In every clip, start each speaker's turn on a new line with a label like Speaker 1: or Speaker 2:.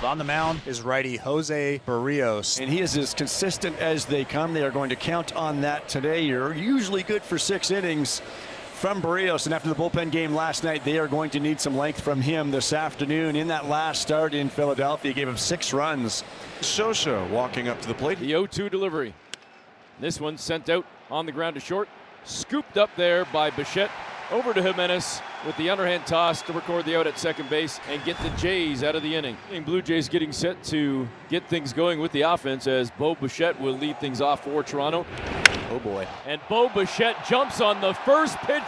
Speaker 1: On the mound is righty José Berríos.
Speaker 2: And he is as consistent as they come. They are going to count on that today. You're usually good for 6 innings from Berrios, and after the bullpen game last night, they are going to need some length from him this afternoon. In that last start in Philadelphia, he gave him 6 runs.
Speaker 3: Sosa walking up to the plate.
Speaker 4: The 0-2 delivery. This one sent out on the ground to short. Scooped up there by Bichette. Over to Jimenez with the underhand toss to record the out at second base and get the Jays out of the inning. Blue Jays getting set to get things going with the offense as Bo Bichette will lead things off for Toronto.
Speaker 2: Oh boy.
Speaker 4: And Bo Bichette jumps on the first pitch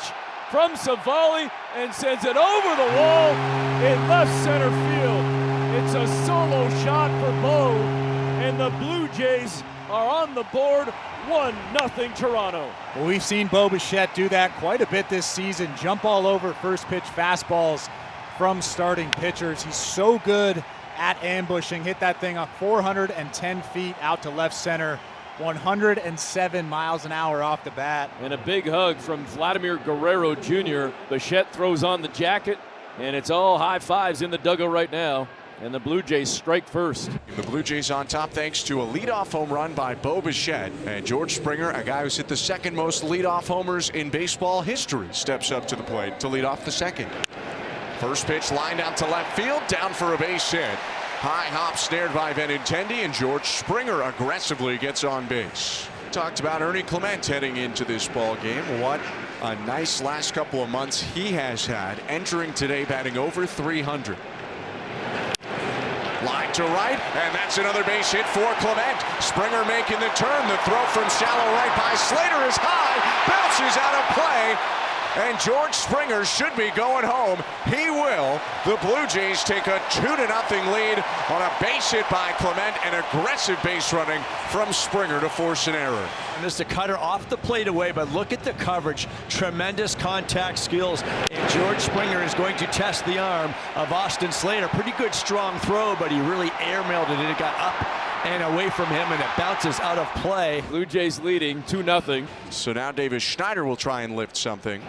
Speaker 4: from Savali and sends it over the wall in left center field. It's a solo shot for Bo, and the Blue Jays are on the board. 1-0 Toronto.
Speaker 1: Well, we've seen Bo Bichette do that quite a bit this season. Jump all over first pitch fastballs from starting pitchers. He's so good at ambushing. Hit that thing up 410 feet out to left center. 107 miles an hour off the bat.
Speaker 4: And a big hug from Vladimir Guerrero Jr. Bichette throws on the jacket, and it's all high fives in the dugout right now. And the Blue Jays strike first.
Speaker 3: The Blue Jays on top thanks to a leadoff home run by Bo Bichette. And George Springer, a guy who's hit the second most leadoff homers in baseball history, steps up to the plate to lead off the second. First pitch lined out to left field, down for a base hit. High hop snared by Benintendi, and George Springer aggressively gets on base. Talked about Ernie Clement heading into this ball game. What a nice last couple of months he has had, entering today batting over 300. Line to right, and that's another base hit for Clement. Springer making the turn. The throw from shallow right by Slater is high, bounces out of play, and George Springer should be going home. He will. The Blue Jays take a 2-0 lead on a base hit by Clement and aggressive base running from Springer to force an error.
Speaker 2: And this is a cutter off the plate away, but look at the coverage. Tremendous contact skills. And George Springer is going to test the arm of Austin Slater. Pretty good strong throw, but he really airmailed it, and it got up and away from him, and it bounces out of play.
Speaker 4: Blue Jays leading 2-0.
Speaker 3: So now Davis Schneider will try and lift something.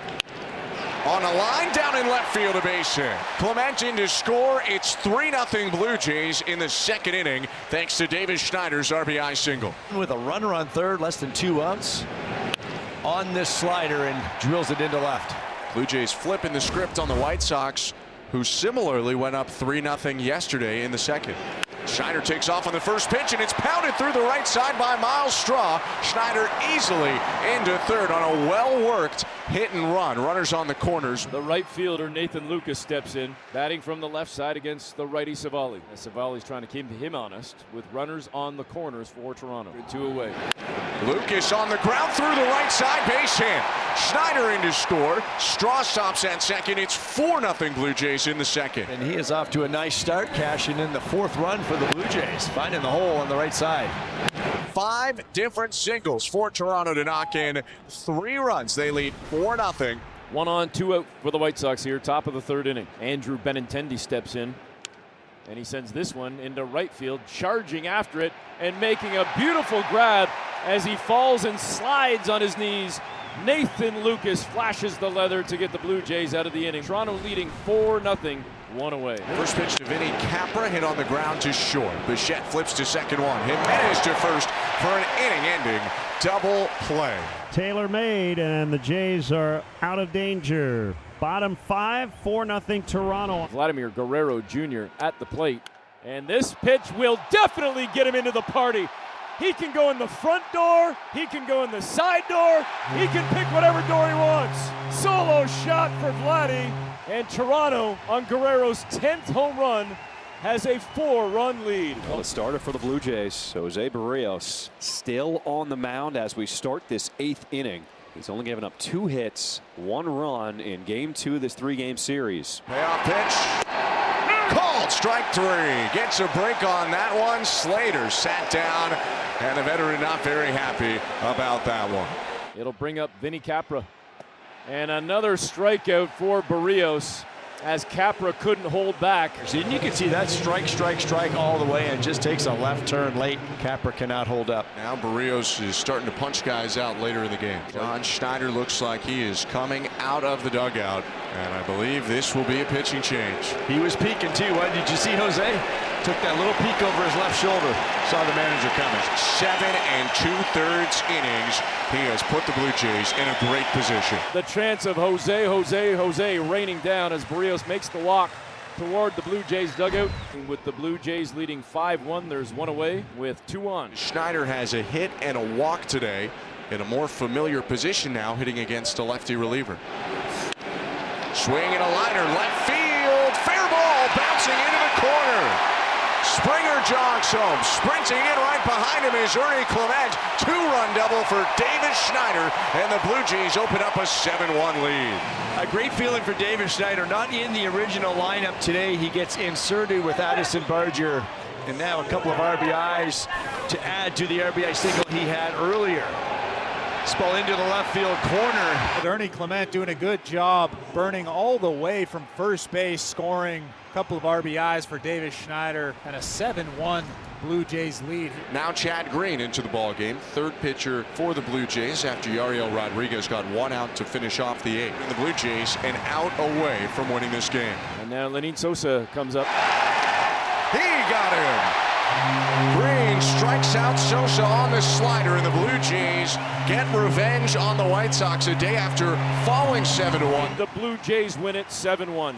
Speaker 3: On a line down in left field, a base hit. Clement in to score. It's 3-0 Blue Jays in the second inning, thanks to Davis Schneider's RBI single.
Speaker 2: With a runner on third, less than 2 outs on this slider, and drills it into left.
Speaker 3: Blue Jays flipping the script on the White Sox, who similarly went up 3-0 yesterday in the second. Schneider takes off on the first pitch, and it's pounded through the right side by Miles Straw. Schneider easily into third on a well-worked hit and run. Runners on the corners.
Speaker 4: The right fielder Nathan Lucas steps in, batting from the left side against the righty Savali. Savali's trying to keep him honest with runners on the corners for Toronto. 2 away.
Speaker 3: Lucas on the ground through the right side, base hit. Schneider in to score. Straw stops at second. It's 4-0 Blue Jays in the second.
Speaker 2: And he is off to a nice start, cashing in the 4th run for the Blue Jays, finding the hole on the right side.
Speaker 3: 5 different singles for Toronto to knock in 3 runs. They lead 4-0.
Speaker 4: 1 on, 2 out for the White Sox here, top of the 3rd inning. Andrew Benintendi steps in, and he sends this one into right field, charging after it and making a beautiful grab as he falls and slides on his knees. Nathan Lucas flashes the leather to get the Blue Jays out of the inning. Toronto leading 4-0, 1 away.
Speaker 3: First pitch to Vinny Capra, hit on the ground to short. Bichette flips to second one. Jimenez to first for an inning-ending double play.
Speaker 5: Taylor made, and the Jays are out of danger. Bottom 5, 4-0 Toronto.
Speaker 4: Vladimir Guerrero Jr. at the plate, and this pitch will definitely get him into the party. He can go in the front door, he can go in the side door, he can pick whatever door he wants. Solo shot for Vladdy, and Toronto on Guerrero's 10th home run has a 4-run lead.
Speaker 6: Well, the starter for the Blue Jays, José Berríos, still on the mound as we start this 8th inning. He's only given up 2 hits, 1 run in Game 2 of this 3-game series.
Speaker 3: Payoff pitch. Called strike 3. Gets a break on that one. Slater sat down, and the veteran not very happy about that one.
Speaker 4: It'll bring up Vinny Capra. And another strikeout for Berrios as Capra couldn't hold back.
Speaker 2: And you can see that strike all the way, and just takes a left turn late. Capra cannot hold up.
Speaker 3: Now Berrios is starting to punch guys out later in the game. John Schneider looks like he is coming out of the dugout, and I believe this will be a pitching change.
Speaker 2: He was peeking too. What did you see, Jose? Took that little peek over his left shoulder. Saw the manager coming.
Speaker 3: 7 2/3 innings. He has put the Blue Jays in a great position.
Speaker 4: The chance of Jose raining down as Berrios makes the walk toward the Blue Jays dugout. With the Blue Jays leading 5-1, there's one away with 2 on.
Speaker 3: Schneider has a hit and a walk today in a more familiar position now, hitting against a lefty reliever. Swing and a liner, left field, fair ball, bouncing into the corner. Springer jogs home. Sprinting in right behind him is Ernie Clement. 2-run double for Davis Schneider, and the Blue Jays open up a 7-1 lead.
Speaker 2: A great feeling for Davis Schneider. Not in the original lineup today. He gets inserted with Addison Barger, and now a couple of RBIs to add to the RBI single he had earlier. This ball into the left field corner.
Speaker 1: With Ernie Clement doing a good job burning all the way from first base, scoring a couple of RBIs for Davis Schneider, and a 7-1 Blue Jays lead.
Speaker 3: Now Chad Green into the ball game, third pitcher for the Blue Jays after Yariel Rodriguez got 1 out to finish off the 8th. And the Blue Jays an out away from winning this game.
Speaker 4: And now Lenin Sosa comes up.
Speaker 3: He got him. Green strikes out Sosa on the slider, and the Blue Jays get revenge on the White Sox a day after falling 7-1.
Speaker 4: The Blue Jays win it 7-1.